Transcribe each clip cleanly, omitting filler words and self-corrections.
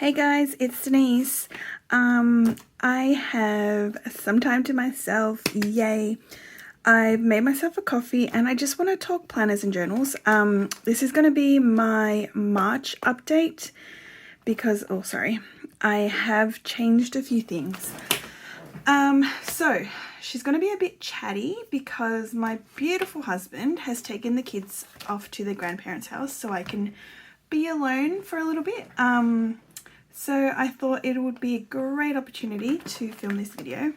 Hey guys, it's Denise. I have some time to myself, yay. I've made myself a coffee and I just want to talk planners and journals. This is going to be my March update because, I have changed a few things. So she's going to be a bit chatty because my beautiful husband has taken the kids off to their grandparents' house so I can be alone for a little bit. So I thought it would be a great opportunity to film this video.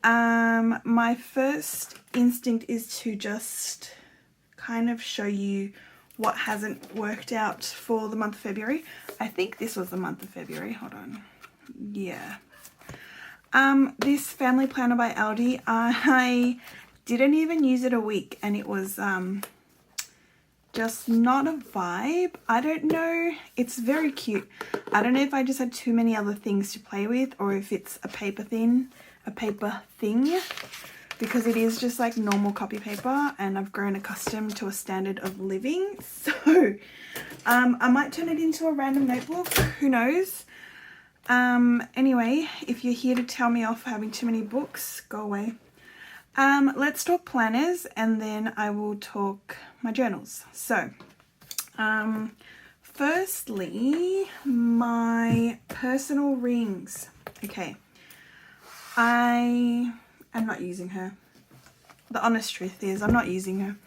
My first instinct is to just kind of show you what hasn't worked out for the month of February. I think this was the month of February. Hold on. Yeah. This family planner by Aldi, I didn't even use it a week and it was just not a vibe. I don't know. It's very cute. I don't know if I just had too many other things to play with or if it's a paper thing, because it is just like normal copy paper and I've grown accustomed to a standard of living. So I might turn it into a random notebook. Who knows? Anyway, if you're here to tell me off for having too many books, go away. Let's talk planners and then I will talk my journals. So, firstly, my personal rings. Okay, I am not using her. The honest truth is I'm not using her.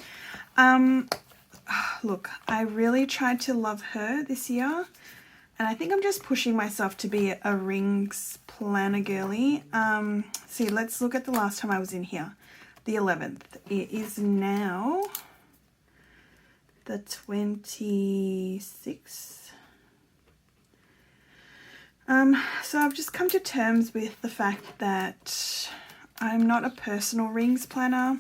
Look, I really tried to love her this year and I think I'm just pushing myself to be a rings planner girly. See, let's look at the last time I was in here. The 11th. It is now the 26th. So I've just come to terms with the fact that I'm not a personal rings planner.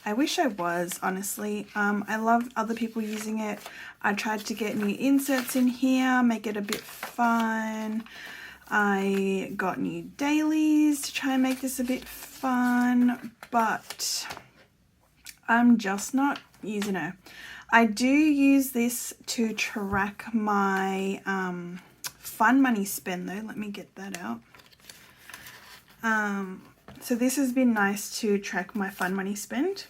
I wish I was, honestly. I love other people using it. I tried to get new inserts in here, make it a bit fun. I got new dailies to try and make this a bit fun, but I'm just not using her. I do use this to track my fun money spend though. Let me get that out. So this has been nice to track my fun money spend,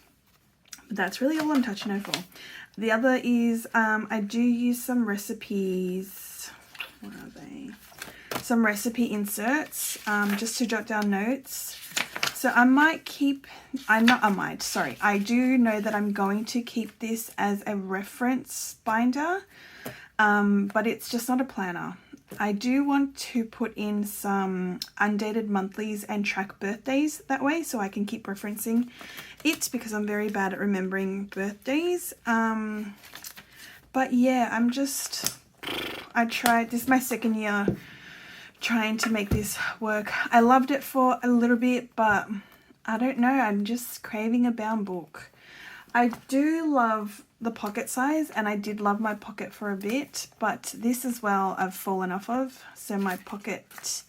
but that's really all I'm touching her for. The other is I do use some recipes. What are they? Some recipe inserts just to jot down notes. So I do know that I'm going to keep this as a reference binder, but it's just not a planner. I do want to put in some undated monthlies and track birthdays that way so I can keep referencing it because I'm very bad at remembering birthdays. But yeah, I tried, this is my second year trying to make this work. I loved it for a little bit, but I don't know, I'm just craving a bound book. I do love the pocket size and I did love my pocket for a bit, but this as well I've fallen off of. So my pocket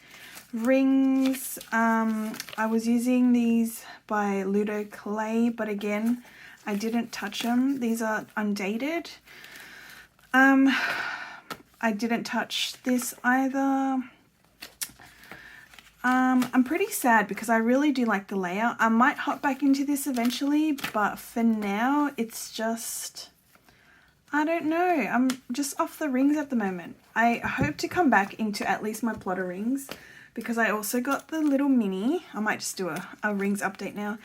rings, I was using these by Ludo Clay, but again I didn't touch them. These are undated. I didn't touch this either. I'm pretty sad because I really do like the layout. I might hop back into this eventually, but for now it's just, I don't know, I'm just off the rings at the moment. I hope to come back into at least my plotter rings because I also got the little mini. I might just do a rings update now.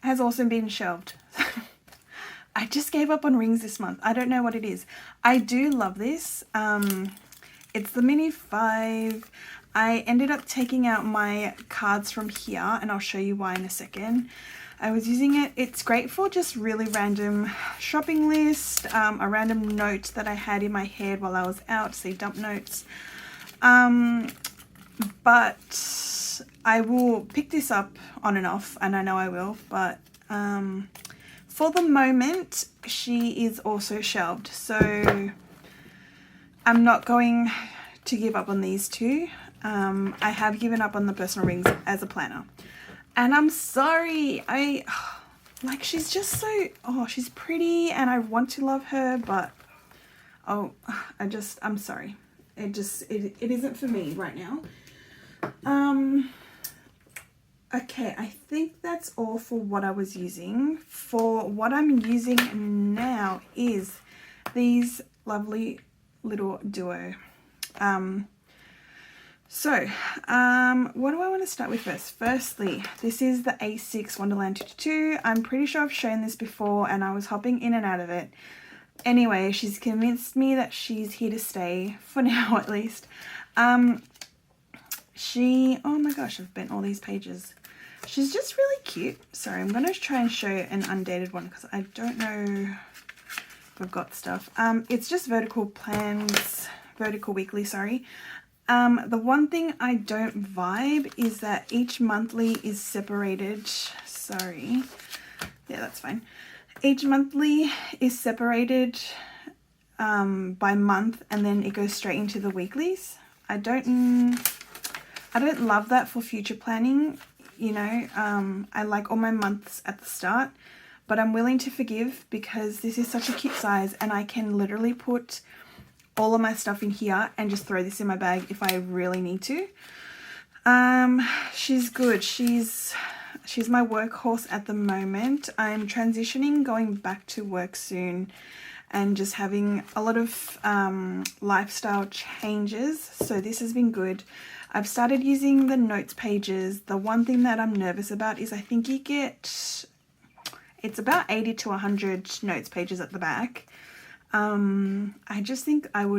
Has also been shelved. I just gave up on rings this month. I don't know what it is. I do love this. It's the mini 5. I ended up taking out my cards from here and I'll show you why in a second. I was using it. It's great for just really random shopping list, a random note that I had in my head while I was out, say dump notes. But I will pick this up on and off and I know I will, but for the moment she is also shelved. So I'm not going to give up on these two. I have given up on the personal rings as a planner. And I'm sorry. She's just so, she's pretty and I want to love her, but Oh, I'm sorry. It isn't for me right now. Okay, I think that's all for what I was using. For what I'm using now is these lovely little duo. What do I want to start with first? Firstly, this is the A6 Wonderland 222. I'm pretty sure I've shown this before and I was hopping in and out of it. Anyway, she's convinced me that she's here to stay, for now at least. Oh my gosh, I've bent all these pages. She's just really cute. Sorry, I'm going to try and show an undated one because I don't know if I've got stuff. It's just Vertical Weekly, sorry. The one thing I don't vibe is that each monthly is separated. Sorry. Yeah, that's fine. Each monthly is separated by month and then it goes straight into the weeklies. I don't love that for future planning. You know, I like all my months at the start, but I'm willing to forgive because this is such a cute size and I can literally put all of my stuff in here and just throw this in my bag if I really need to. She's good. She's my workhorse at the moment. I'm transitioning, going back to work soon and just having a lot of lifestyle changes. So this has been good. I've started using the notes pages. The one thing that I'm nervous about is I think you get, it's about 80 to 100 notes pages at the back. I just think I'm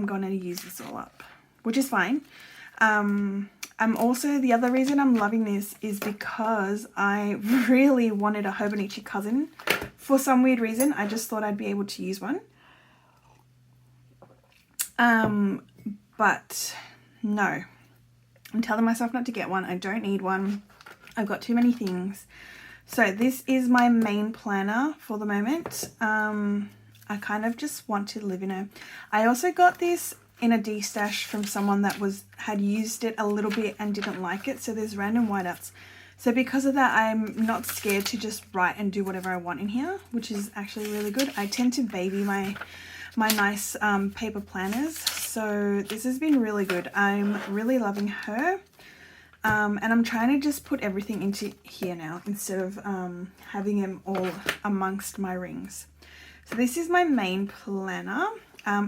going to use this all up, which is fine. I'm also, the other reason I'm loving this is because I really wanted a Hobonichi cousin. For some weird reason, I just thought I'd be able to use one. But no, I'm telling myself not to get one. I don't need one. I've got too many things. So this is my main planner for the moment. I kind of just want to live in a... I also got this in a D-stash from someone that had used it a little bit and didn't like it. So there's random whiteouts. So because of that, I'm not scared to just write and do whatever I want in here, which is actually really good. I tend to baby my nice paper planners. So this has been really good. I'm really loving her. And I'm trying to just put everything into here now instead of having them all amongst my rings. So this is my main planner.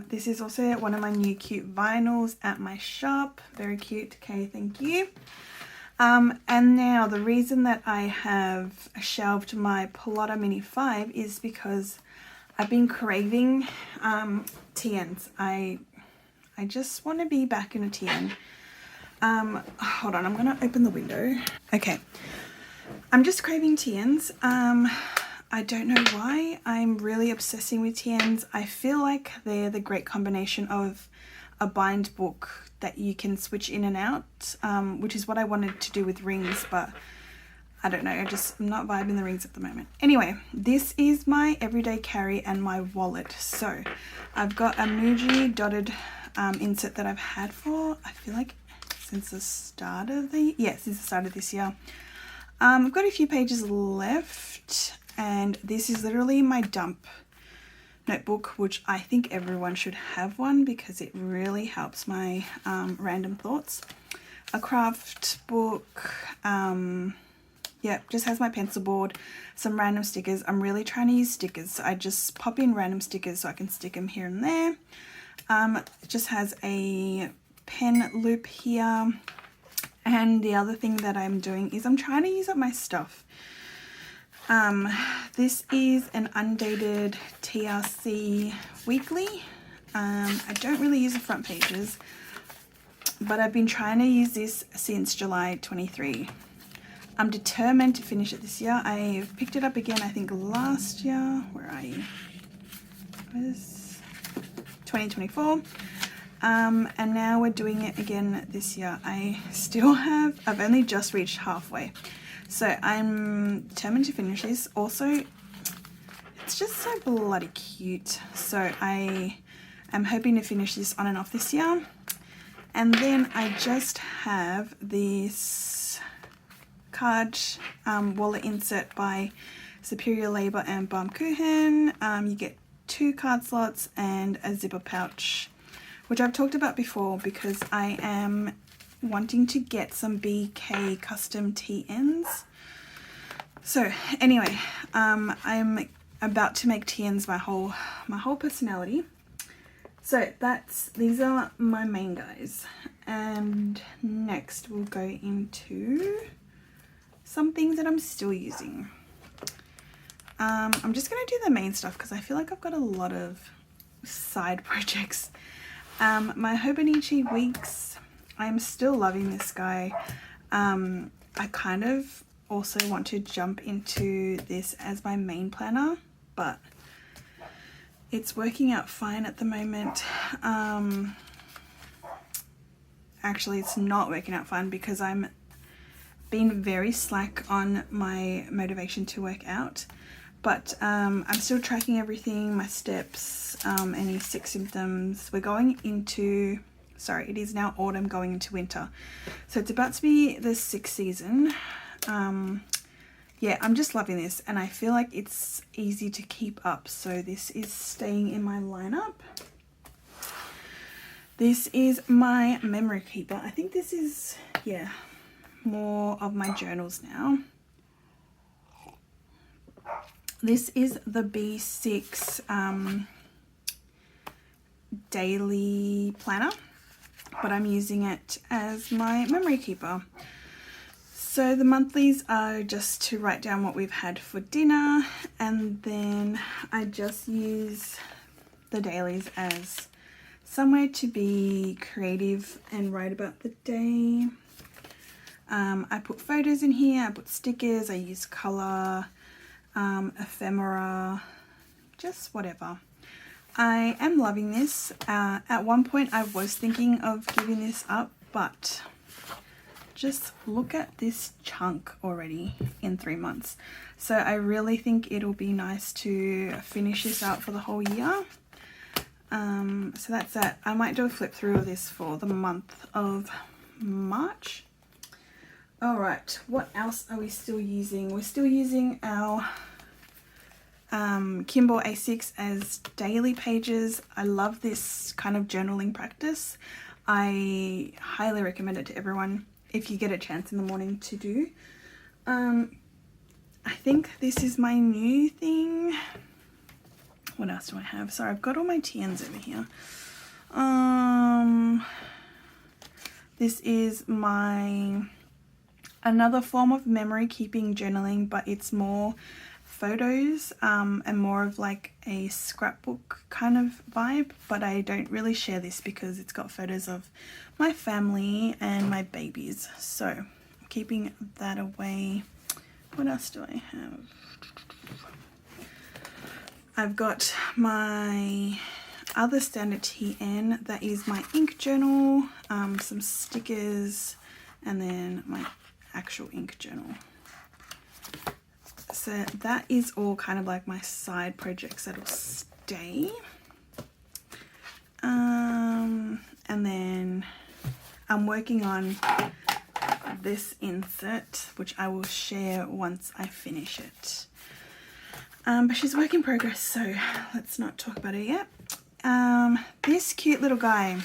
This is also one of my new cute vinyls at my shop. Very cute. Okay, thank you. And now the reason that I have shelved my Plotter Mini 5 is because I've been craving TNs. I just want to be back in a TN. Hold on, I'm going to open the window. Okay, I'm just craving TNs. I don't know why I'm really obsessing with TNs. I feel like they're the great combination of a bind book that you can switch in and out, which is what I wanted to do with rings, but I don't know, I'm not vibing the rings at the moment. Anyway, this is my everyday carry and my wallet. So I've got a Muji dotted insert that I've had for, I feel like since the start of this year. I've got a few pages left, and this is literally my dump notebook, which I think everyone should have one because it really helps my random thoughts. A craft book, just has my pencil board, some random stickers. I'm really trying to use stickers, so I just pop in random stickers so I can stick them here and there. It just has a pen loop here, and the other thing that I'm doing is I'm trying to use up my stuff. This is an undated TRC weekly. I don't really use the front pages, but I've been trying to use this since July 23. I'm determined to finish it this year. I picked it up again, I think last year. Where are you? It was 2024. And now we're doing it again this year. I've only just reached halfway. So I'm determined to finish this. Also, it's just so bloody cute. So I am hoping to finish this on and off this year. And then I just have this card wallet insert by Superior Labor and Baumkuchen. You get 2 card slots and a zipper pouch, which I've talked about before because I am wanting to get some BK custom TNs. So anyway, I'm about to make TNs my whole personality. So these are my main guys, and next we'll go into some things that I'm still using. I'm just going to do the main stuff because I feel like I've got a lot of side projects. My Hobonichi Weeks, I'm still loving this guy. I kind of also want to jump into this as my main planner, but it's working out fine at the moment. Actually, it's not working out fine because I'm being very slack on my motivation to work out. But I'm still tracking everything, my steps, any sick symptoms. We're going into, sorry, it is now autumn going into winter. So it's about to be the 6th season. Yeah, I'm just loving this and I feel like it's easy to keep up. So this is staying in my lineup. This is my memory keeper. I think this is, yeah, more of my journals now. This is the B6 daily planner, but I'm using it as my memory keeper. So the monthlies are just to write down what we've had for dinner, and then I just use the dailies as somewhere to be creative and write about the day. I put photos in here, I put stickers, I use colour, ephemera, just whatever. I am loving this. At one point I was thinking of giving this up, but just look at this chunk already in 3 months. So I really think it'll be nice to finish this out for the whole year. So that's it. I might do a flip through of this for the month of March. Alright, what else are we still using? We're still using our Kimball A6 as daily pages. I love this kind of journaling practice. I highly recommend it to everyone if you get a chance in the morning to do. I think this is my new thing. What else do I have? Sorry, I've got all my TNs over here. This is my another form of memory keeping journaling, but it's more photos and more of like a scrapbook kind of vibe, but I don't really share this because it's got photos of my family and my babies, so I'm keeping that away. What else do I have? I've got my other standard TN, that is my ink journal, some stickers, and then my actual ink journal. So that is all kind of like my side projects that'll stay. And then I'm working on this insert, which I will share once I finish it. But she's a work in progress, so let's not talk about it yet. This cute little guy.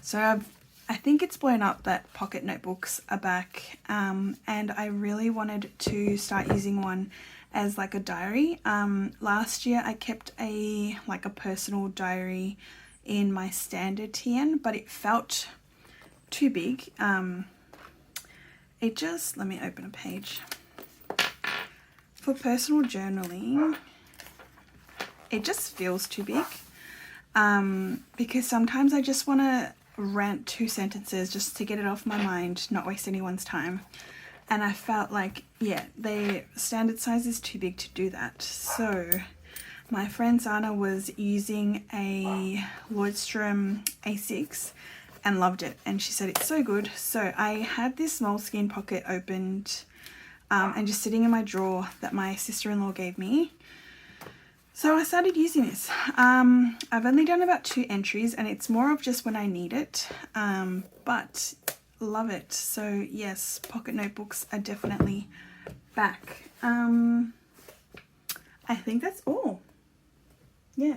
So I think it's blown up that pocket notebooks are back, and I really wanted to start using one as like a diary. Last year I kept a personal diary in my standard TN, but it felt too big. It just, let me open a page. For personal journaling, it just feels too big, because sometimes I just want to rant 2 sentences just to get it off my mind, not waste anyone's time. And I felt like, yeah, the standard size is too big to do that. So my friend Zana was using a Lloydstrom A6 and loved it, and she said it's so good. So I had this moleskine pocket opened and just sitting in my drawer that my sister-in-law gave me. So I started using this. I've only done about 2 entries and it's more of just when I need it, but love it. So yes, pocket notebooks are definitely back. I think that's all. yeah.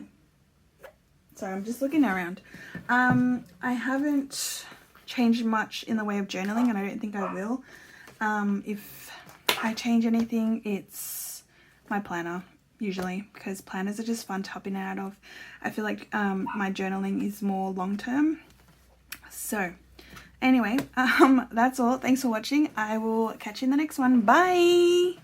Sorry, I'm just looking around. I haven't changed much in the way of journaling, and I don't think I will. If I change anything, it's my planner, usually, because planners are just fun to hop in and out of. I feel like my journaling is more long-term. So anyway, that's all. Thanks for watching. I will catch you in the next one. Bye!